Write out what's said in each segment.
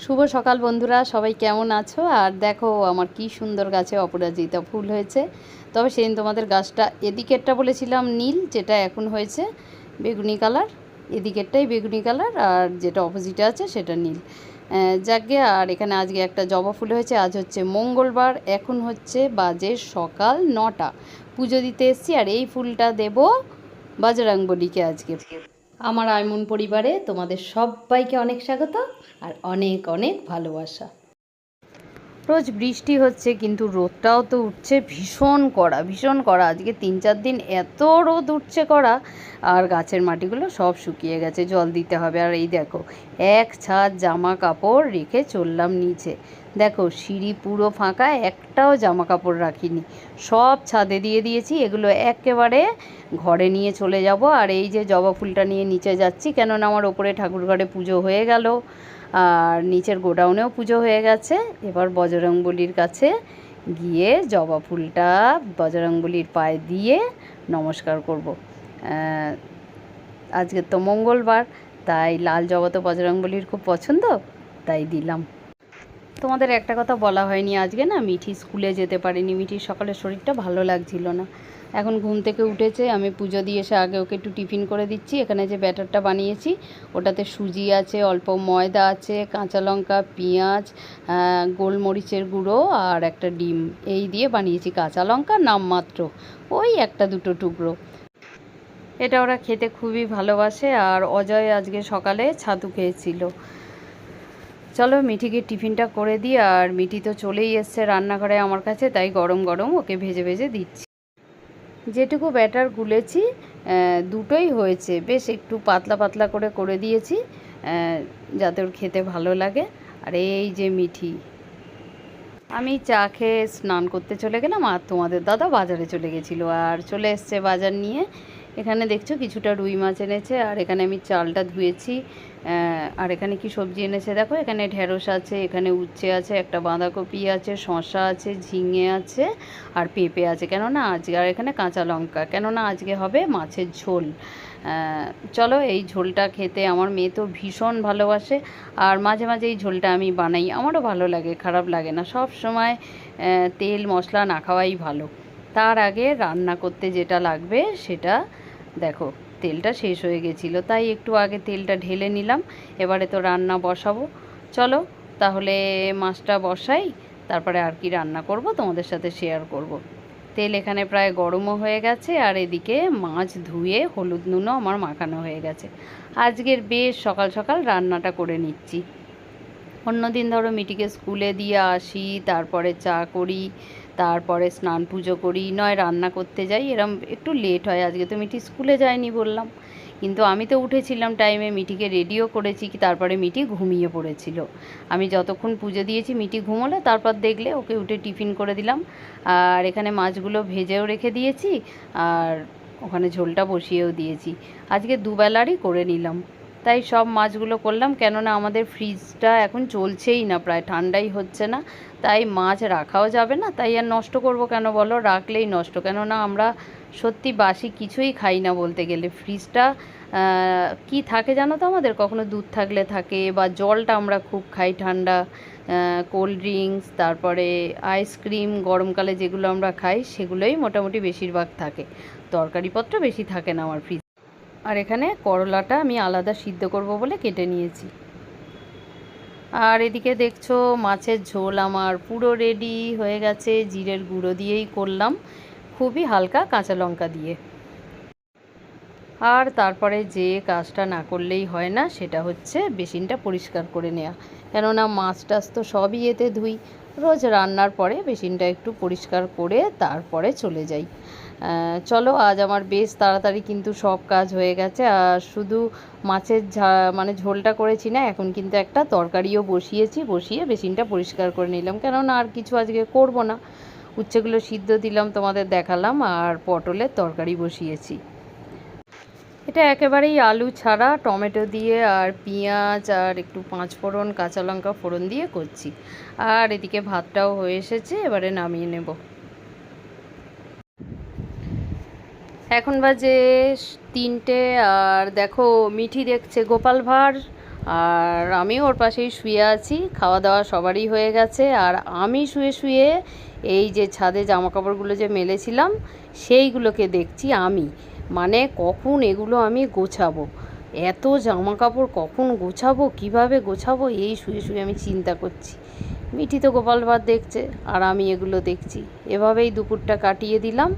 শুভ সকাল বন্ধুরা, সবাই কেমন আছো? আর দেখো আমার কি সুন্দর গাছে অপরাজিতা ফুল হয়েছে। তবে সেদিন তোমাদের গাছটা এদিকেরটা বলেছিলাম নীল, যেটা এখন হয়েছে বেগুনি কালার। এদিকেরটাই বেগুনি কালার আর যেটা অপোজিটে আছে সেটা নীল। যাকে আর এখানে আজকে একটা জবা ফুল হয়েছে। আজ হচ্ছে মঙ্গলবার, এখন হচ্ছে বাজে সকাল 9টা। পুজো দিতে এসছি আর এই ফুলটা দেব বজরংবলীকে আজকে। আমার আইমন পরিবারে তোমাদের সবাইকে অনেক স্বাগত আর অনেক অনেক ভালোবাসা। রোজ বৃষ্টি হচ্ছে কিন্তু রোদটাও তো উঠছে ভীষণ কড়া, ভীষণ কড়া। আজকে 3-4 দিন এত রোদ উঠছে কড়া, আর গাছের মাটিগুলো সব শুকিয়ে গেছে, জল দিতে হবে। আর এই দেখো এক ছাদ জামা কাপড় রেখে চললাম নিচে। দেখো সিঁড়ি পুরো ফাঁকা, একটাও জামা কাপড় রাখিনি, সব ছাদে দিয়ে দিয়েছি। এগুলো একেবারে ঘরে নিয়ে চলে যাব। আর এই যে জবা ফুলটা নিয়ে নিচে যাচ্ছি, কেননা আমার ওপরে ঠাকুর ঘরে পুজো হয়ে গেল আর নিচের গোডাউনেও পুজো হয়ে গেছে। এবার বজরংবলীর কাছে গিয়ে জবা ফুলটা বজরংবলীর পায়ে দিয়ে নমস্কার করব। আজকে তো মঙ্গলবার, তাই লাল জবা তো বজরংবলীর খুব পছন্দ, তাই দিলাম। তোমাদের একটা কথা বলা হয়নি, আজকে না মিঠি স্কুলে যেতে পারেনি। মিঠির সকালে শরীরটা ভালো লাগছিল না। এখন ঘুম থেকে উঠেছে, আমি পুজো দিয়ে এসে আগে ওকে একটু টিফিন করে দিচ্ছি। এখানে যে ব্যাটারটা বানিয়েছি ওটাতে সুজি আছে, অল্প ময়দা আছে, কাঁচা লঙ্কা, পেঁয়াজ, গোলমরিচের গুঁড়ো আর একটা ডিম, এই দিয়ে বানিয়েছি। কাঁচা লঙ্কা নামমাত্র, ওই একটা দুটো টুকরো। এটা ওরা খেতে খুবই ভালোবাসে। আর অজয় আজকে সকালে ছাতু খেয়েছিল। চলো মিঠিকে টিফিনটা করে দিই। আর মিঠি তো চলেই এসছে রান্নাঘরে আমার কাছে, তাই গরম গরম ওকে ভেজে ভেজে দিচ্ছি। যেটুকু ব্যাটার গুলেছি দুটোই হয়েছে, বেশ একটু পাতলা পাতলা করে করে দিয়েছি যাতে ওর খেতে ভালো লাগে। আর এই যে মিঠি, আমি চা খেয়ে স্নান করতে চলে গেলাম আর তোমাদের দাদা বাজারে চলে গেছিলো আর চলে এসছে বাজার নিয়ে। এখানে দেখছো কিছুটা রুই মাছ এনেছে আর এখানে আমি চালটা ধুয়েছি। আর এখানে কি সবজি এনেছে দেখো, এখানে ঢেঁড়স আছে, এখানে উচ্ছে আছে, একটা বাঁধাকপি আছে, শসা আছে, ঝিঙে আছে আর পেঁপে আছে। কেননা আজকে, আর এখানে কাঁচা লঙ্কা, কেননা আজকে হবে মাছের ঝোল। চলো এই ঝোলটা খেতে আমার মেয়ে তো ভীষণ ভালোবাসে। আর মাঝে মাঝে এই ঝোলটা আমি বানাই, আমারও ভালো লাগে, খারাপ লাগে না। সব সময় তেল মশলা না খাওয়াই ভালো। তার আগে রান্না করতে যেটা লাগবে সেটা দেখো, তেলটা শেষ হয়ে গেছিলো, তাই একটু আগে তেলটা ঢেলে নিলাম। এবারে তো রান্না বসাবো। চলো তাহলে মাছটা বসাই, তারপরে আর কি রান্না করব তোমাদের সাথে শেয়ার করব। তেল এখানে প্রায় গরমও হয়ে গেছে আর এদিকে মাছ ধুয়ে হলুদ নুনও আমার মাখানো হয়ে গেছে। আজকের বেশ সকাল সকাল রান্নাটা করে নিচ্ছি। অন্যদিন ধরো মিটিকে স্কুলে দিয়ে আসি, তারপরে চা করি, তারপরে স্নান পুজো করি, নয় রান্না করতে যাই, এরম একটু লেট হয়। আজকে তো মিটি স্কুলে যায়নি বললাম, কিন্তু আমি তো উঠেছিলাম টাইমে, মিটিকে রেডিও করেছি, কি তারপরে মিটি ঘুমিয়ে পড়েছিল। আমি যতক্ষণ পুজো দিয়েছি মিটি ঘুমোলো, তারপর দেখলে ওকে উঠে টিফিন করে দিলাম। আর এখানে মাছগুলো ভেজেও রেখে দিয়েছি আর ওখানে ঝোলটা বসিয়েও দিয়েছি। আজকে দুবেলারই করে নিলাম, তাই সব মাছগুলো করলাম। কেননা আমাদের ফ্রিজটা এখন চলছেই না, প্রায় ঠান্ডাই হচ্ছে না, তাই মাছ রাখাও যাবে না। তাই আর নষ্ট করব কেন বলো, রাখলেই নষ্ট। কেননা আমরা সত্যি বাসি কিছুই খাই না বলতে গেলে। ফ্রিজটা কি থাকে জানো তো, আমাদের কখনো দুধ থাকলে থাকে, বা জলটা আমরা খুব খাই ঠান্ডা, কোল্ড ড্রিঙ্কস, তারপরে আইসক্রিম, গরমকালে যেগুলো আমরা খাই সেগুলোই মোটামুটি বেশিরভাগ থাকে, তরকারিপত্র বেশি থাকে না আমার ফ্রিজ। আর এখানে করলাটা আমি আলাদা সিদ্ধ করব বলে কেটে নিয়েছি। আর এদিকে দেখছো মাছের ঝোল আমার পুরো রেডি হয়ে গেছে, জিরের গুঁড়ো দিয়েই করলাম, খুবই হালকা কাঁচা লঙ্কা দিয়ে। আর তারপরে যে কাজটা না করলেই হয় না, সেটা হচ্ছে বেসিনটা পরিষ্কার করে নেওয়া। কেননা মাছ টাছ তো সবই এতে ধুই, রোজ রান্নার পরে বেসিনটা একটু পরিষ্কার করে তারপরে চলে যাই। চলো আজ আমার বেশ তাড়াতাড়ি কিন্তু সব কাজ হয়ে গেছে। আর শুধু মাছের মানে ঝোলটা করেছি না, এখন কিন্তু একটা তরকারিও বসিয়েছি, বসিয়ে বেসিনটা পরিষ্কার করে নিলাম। কেননা আর কিছু আজকে করব না। উচ্ছেগুলো সিদ্ধ দিলাম তোমাদের দেখালাম, আর পটলের তরকারি বসিয়েছি। এটা একেবারেই আলু ছাড়া, টমেটো দিয়ে আর পেঁয়াজ আর একটু পাঁচফোড়ন কাঁচা লঙ্কা ফোড়ন দিয়ে করছি। আর এদিকে ভাতটাও হয়ে এসেছে, এবারে নামিয়ে নেব। এখন বাজে 3টে। আর দেখো মিঠি দেখছে গোপাল ভাঁড় আর আমি ওর পাশেই শুয়ে আছি। খাওয়া দাওয়া সবারই হয়ে গেছে, আর আমি শুয়ে শুয়ে এই যে ছাদে জামা কাপড়গুলো যে মেলেছিলাম সেইগুলোকে দেখছি আমি, মানে কখন এগুলো আমি গোছাবো, এত জামা কাপড় কখন গোছাবো, কিভাবে গোছাবো, এই শুয়ে শুয়ে আমি চিন্তা করছি। মিঠি তো গোপাল ভাঁড় দেখছে আর আমি এগুলো দেখছি। এভাবেই দুপুরটা কাটিয়ে দিলাম।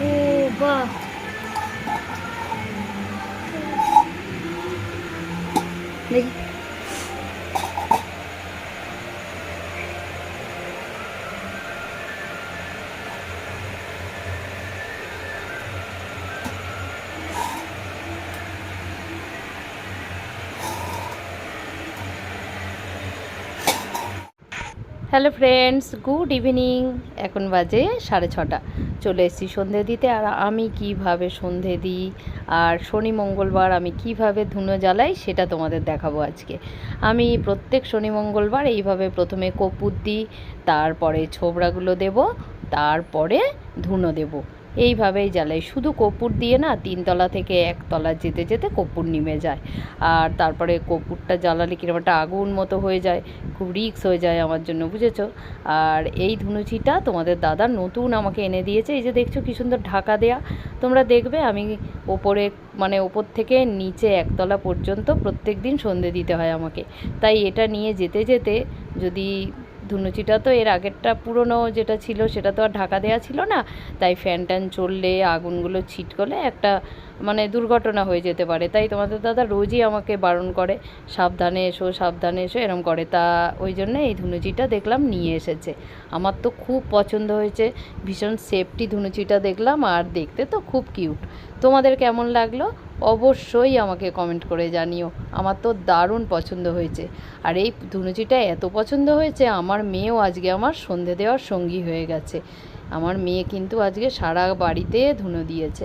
ও বাহ, দেখি হ্যালো ফ্রেন্ডস, গুড ইভিনিং। এখন বাজে 6:30। চলে এসেছি সন্ধে দিতে। আর আমি কিভাবে সন্ধে দিই আর শনি মঙ্গলবার আমি কিভাবে ধুনো জ্বালাই সেটা তোমাদের দেখাবো আজকে। আমি প্রত্যেক শনি মঙ্গলবার এইভাবে প্রথমে কর্পূর দিই, তারপরে ছোবড়াগুলো দেব, তারপরে ধুনো দেব। এইভাবেই জ্বালাই। শুধু কর্পূর দিয়ে না 3তলা থেকে 1তলা যেতে যেতে কর্পূর নিভে যায়। আর তারপরে কর্পূরটা জ্বালালে কিরকম একটা আগুন মতো হয়ে যায়, খুব রিস্ক হয়ে যায় আমার জন্য, বুঝেছো। আর এই ধুনুচিটা তোমাদের দাদা নতুন আমাকে এনে দিয়েছে। এই যে দেখছো কি সুন্দর ঢাকা দেয়া। তোমরা দেখবে আমি ওপরে, মানে ওপর থেকে নিচে 1তলা পর্যন্ত প্রত্যেক দিন সন্ধে দিতে হয় আমাকে। তাই এটা নিয়ে যেতে যেতে, যদি ধুনুচিটা তো এর আগেরটা পুরনো যেটা ছিল সেটা তো আর ঢাকা দেওয়া ছিল না, তাই ফ্যান ট্যান চললে আগুনগুলো ছিট করলে একটা মানে দুর্ঘটনা হয়ে যেতে পারে। তাই তোমাদের দাদা রোজই আমাকে বারণ করে, সাবধানে এসো সাবধানে এসো, এরম করে। তা ওই জন্য এই ধুনুচিটা দেখলাম নিয়ে এসেছে। আমার তো খুব পছন্দ হয়েছে, ভীষণ সেফটি ধুনুচিটা দেখলাম, আর দেখতে তো খুব কিউট। তোমাদের কেমন লাগলো অবশ্যই আমাকে কমেন্ট করে জানিও। আমার তো দারুণ পছন্দ হয়েছে। আর এই ধুনুচিটা এত পছন্দ হয়েছে, আমার মেয়েও আজকে আমার সন্ধে দেওয়ার সঙ্গী হয়ে গেছে। আমার মেয়ে কিন্তু আজকে সারা বাড়িতে ধুনো দিয়েছে।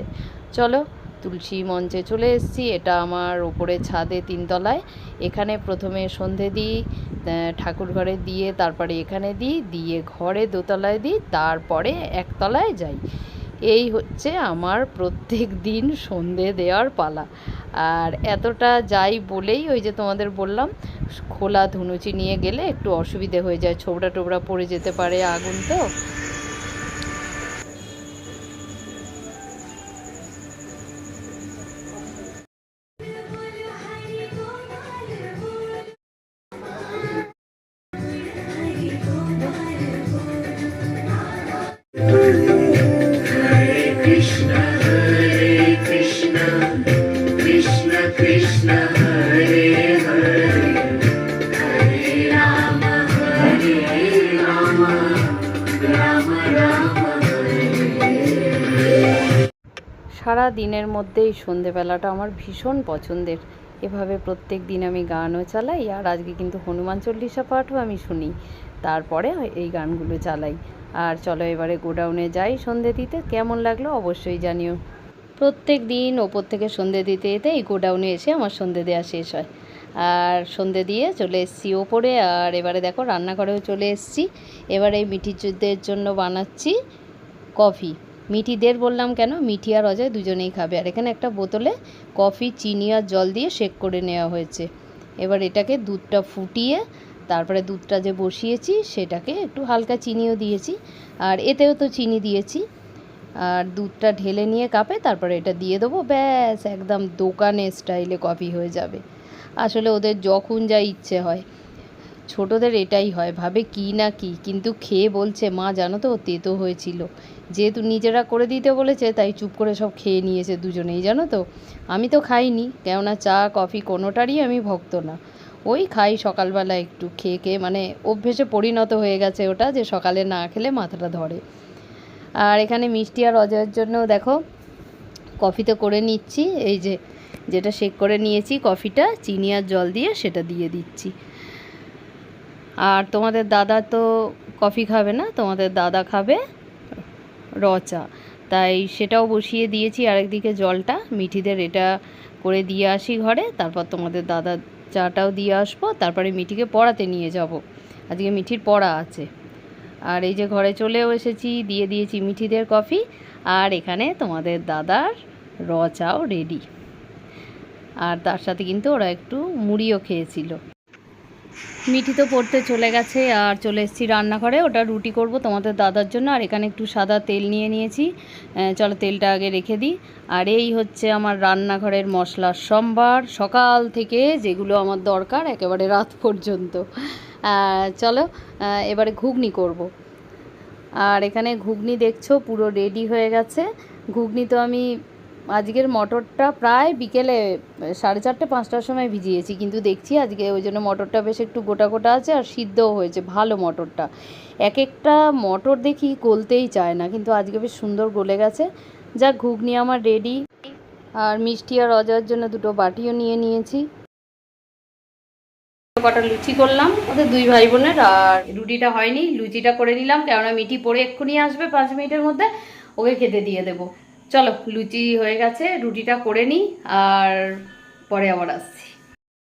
চলো, তুলসী মঞ্চে চলে এসেছি। এটা আমার ওপরে ছাদে 3তলায়। এখানে প্রথমে সন্ধে দিই, ঠাকুর ঘরে দিয়ে তারপরে এখানে দিই, দিয়ে ঘরে 2তলায় দিই, তারপরে 1তলায় যাই। এই হচ্ছে আমার প্রত্যেক দিন সন্ধে দেওয়ার পালা। আর এতটা যাই বলেই ওই যে তোমাদের বললাম, খোলা ধুনুচি নিয়ে গেলে একটু অসুবিধে হয়ে যায়, ছোবড়া টোবড়া পড়ে যেতে পারে, আগুন তো। সারা দিনের মধ্যে এই সন্ধেবেলাটা আমার ভীষণ পছন্দের। এভাবে প্রত্যেক দিন আমি গানও চালাই, আর আজকে কিন্তু হনুমান চল্লিশা পাঠও আমি শুনি, তারপরে এই গানগুলো চালাই। আর চলো এবারে গোডাউনে যাই সন্ধে দিতে। কেমন লাগলো অবশ্যই জানিও। প্রত্যেক দিন ওপর থেকে সন্ধে দিতে দিতে এই গোডাউনে এসে আমার সন্ধে দেওয়া শেষ হয়। আর সন্ধে দিয়ে চলে এসেছি ওপরে। আর এবারে দেখো রান্নাঘরেও চলে এসেছি। এবারে এই মিঠিদের জন্য বানাচ্ছি কফি। মিঠিদের বললাম কেন, মিঠি আর অজয় দুজনেই খাবে। আর এখানে একটা বোতলে কফি, চিনি আর জল দিয়ে শেক করে নেওয়া হয়েছে। এবার এটাকে দুধটা ফুটিয়ে, তারপরে দুধটা যে বসিয়েছি সেটাকে একটু হালকা চিনিও দিয়েছি, আর এতেও তো চিনি দিয়েছি। আর দুধটা ঢেলে নিয়ে কাপে, তারপরে এটা দিয়ে দেবো, ব্যাস একদম দোকানের স্টাইলে কফি হয়ে যাবে। আসলে ওদের যখন যা ইচ্ছে হয়, ছোটদের এটাই হয়, ভাবে কি না কি, কিন্তু খেয়ে বলছে মা জানো তো তেতো হয়েছিল। যেহেতু নিজেরা করে দিতে বলেছে তাই চুপ করে সব খেয়ে নিয়েছে দুজনেই, জানো তো। আমি তো খাইনি, কেননা চা কফি কোনোটারই আমি ভক্ত না। ওই খাই সকালবেলা একটু খেয়ে খেয়ে, মানে অভ্যেসে পরিণত হয়ে গেছে ওটা, যে সকালে না খেলে মাথাটা ধরে। আর এখানে মিষ্টি আর অজয়ের জন্য দেখো কফি তো করে নিচ্ছি। এই যে যেটা শেক করে নিয়েছি কফিটা চিনি আর জল দিয়ে, সেটা দিয়ে দিচ্ছি। আর তোমাদের দাদা তো কফি খাবে না, তোমাদের দাদা খাবে র চা। তাই সেটাও বসিয়ে দিয়েছি। আরেকদিকে জলটা মিঠিদের এটা করে দিয়ে আসি ঘরে, তারপর তোমাদের দাদার চাটাও দিয়ে আসবো, তারপরে মিঠিকে পড়াতে নিয়ে যাব। আজকে মিঠির পড়া আছে। আর এই যে ঘরে চলেও এসেছি, দিয়ে দিয়েছি মিঠিদের কফি, আর এখানে তোমাদের দাদার চাও রেডি। আর তার সাথে কিন্তু ওরা একটু মুড়িও খেয়েছিল। মিঠি তো পড়তে চলে গেছে, আর চলে এসেছি রান্নাঘরে। ওটা রুটি করব তোমাদের দাদার জন্য। আর এখানে একটু সাদা তেল নিয়ে নিয়েছি, চলো তেলটা আগে রেখে দিই। আর এই হচ্ছে আমার রান্নাঘরের মশলার সম্ভার, সকাল থেকে যেগুলো আমার দরকার একেবারে রাত পর্যন্ত। চলো এবারে ঘুগনি করব। আর এখানে ঘুগনি দেখছো পুরো রেডি হয়ে গেছে। ঘুগনি তো আমি আজকের মটরটা প্রায় বিকেলে 4:30 5টার সময় ভিজিয়েছি, কিন্তু দেখছি আজকে ওই জন্য মটরটা বেশ একটু গোটা গোটা আছে, আর সিদ্ধও হয়েছে ভালো মটরটা। এক একটা মটর দেখি গলতেই চায় না, কিন্তু আজকে বেশ সুন্দর গলে গেছে। যা ঘুগনি আমার রেডি। আর মিষ্টি আর অজয়ের জন্য দুটো বাটিও নিয়ে নিয়েছি। কটা লুচি করলাম ওদের 2 ভাই বোনের, আর রুটিটা হয়নি, লুচিটা করে নিলাম, কেননা মিঠি পড়ে এক্ষুনি আসবে 5 মিনিটের মধ্যে, ওকে খেতে দিয়ে দেবো। চলো লুচি হয়ে গেছে, রুটিটা করে নিই আর পরে আবার আসছি।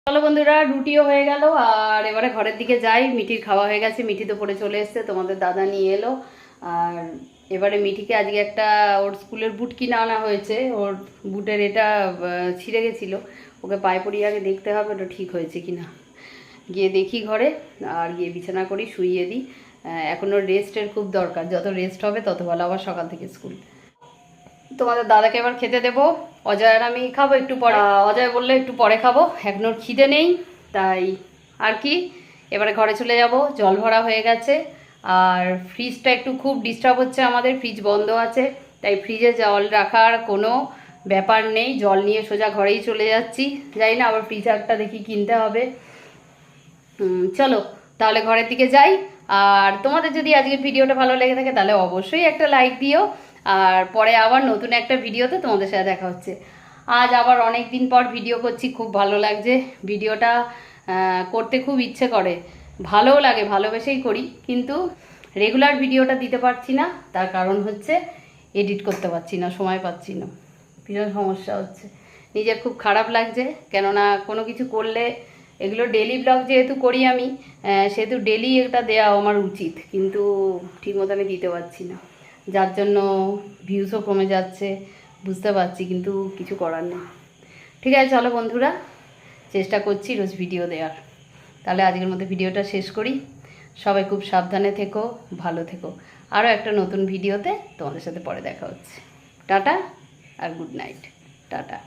চলো বন্ধুরা, রুটিও হয়ে গেল, আর এবারে ঘরের দিকে যাই। মিঠির খাওয়া হয়ে গেছে, মিঠি তো পড়ে চলে এসছে, তোমাদের দাদা নিয়ে এলো। আর এবারে মিঠিকে আজকে একটা ওর স্কুলের বুট কিনে আনা হয়েছে। ওর বুটের এটা ছিঁড়ে গেছিলো, ওকে পায়ে পরিয়ে আগে দেখতে হবে ওটা ঠিক হয়েছে কিনা। গিয়ে দেখি ঘরে, আর গিয়ে বিছানা করি, শুইয়ে দিই। এখন ওর রেস্টের খুব দরকার, যত রেস্ট হবে তত ভালো, আবার সকাল থেকে স্কুল। তোমাদের দাদাকে এবার খেতে দেবো, অজয় আর আমি খাবো একটু পরে। অজয় বললে একটু পরে খাবো, এখন ওর খিদে নেই, তাই আর কি। এবারে ঘরে চলে যাব, জল ভরা হয়ে গেছে। আর ফ্রিজটা একটু খুব ডিস্টার্ব হচ্ছে আমাদের, ফ্রিজ বন্ধ আছে, তাই ফ্রিজে জল রাখার কোনো ব্যাপার নেই। জল নিয়ে সোজা ঘরেই চলে যাচ্ছি, যাই না আবার ফ্রিজারটা দেখি কিনতে হবে। চলো তাহলে ঘরের দিকে যাই। আর তোমাদের যদি আজকের ভিডিওটা ভালো লেগে থাকে তাহলে অবশ্যই একটা লাইক দিও। আর পরে আবার নতুন একটা ভিডিওতে তোমাদের সাথে দেখা হচ্ছে। আজ আবার অনেক দিন পর ভিডিও করছি, খুব ভালো লাগছে। ভিডিওটা করতে খুব ইচ্ছে করে, ভালোও লাগে, ভালোবেসেই করি, কিন্তু রেগুলার ভিডিওটা দিতে পারছি না। তার কারণ হচ্ছে এডিট করতে পারছি না, সময় পাচ্ছি না, ভীষণ সমস্যা হচ্ছে। নিজের খুব খারাপ লাগছে, কেননা কোনো কিছু করলে এগুলো ডেলি ব্লগ যেহেতু করি আমি, সেহেতু ডেলি এটা দেওয়া আমার উচিত, কিন্তু ঠিকমতো আমি দিতে পারছি না, যার জন্য ভিউসও কমে যাচ্ছে, বুঝতে পারছি, কিন্তু কিছু করার নেই। ঠিক আছে চলো বন্ধুরা, চেষ্টা করছি রোজ ভিডিও দেওয়ার। তাহলে আজকের মধ্যে ভিডিওটা শেষ করি। সবাই খুব সাবধানে থেকো, ভালো থেকো। আরও একটা নতুন ভিডিওতে তোমাদের সাথে পরে দেখা হচ্ছে। টাটা আর গুড নাইট। টাটা।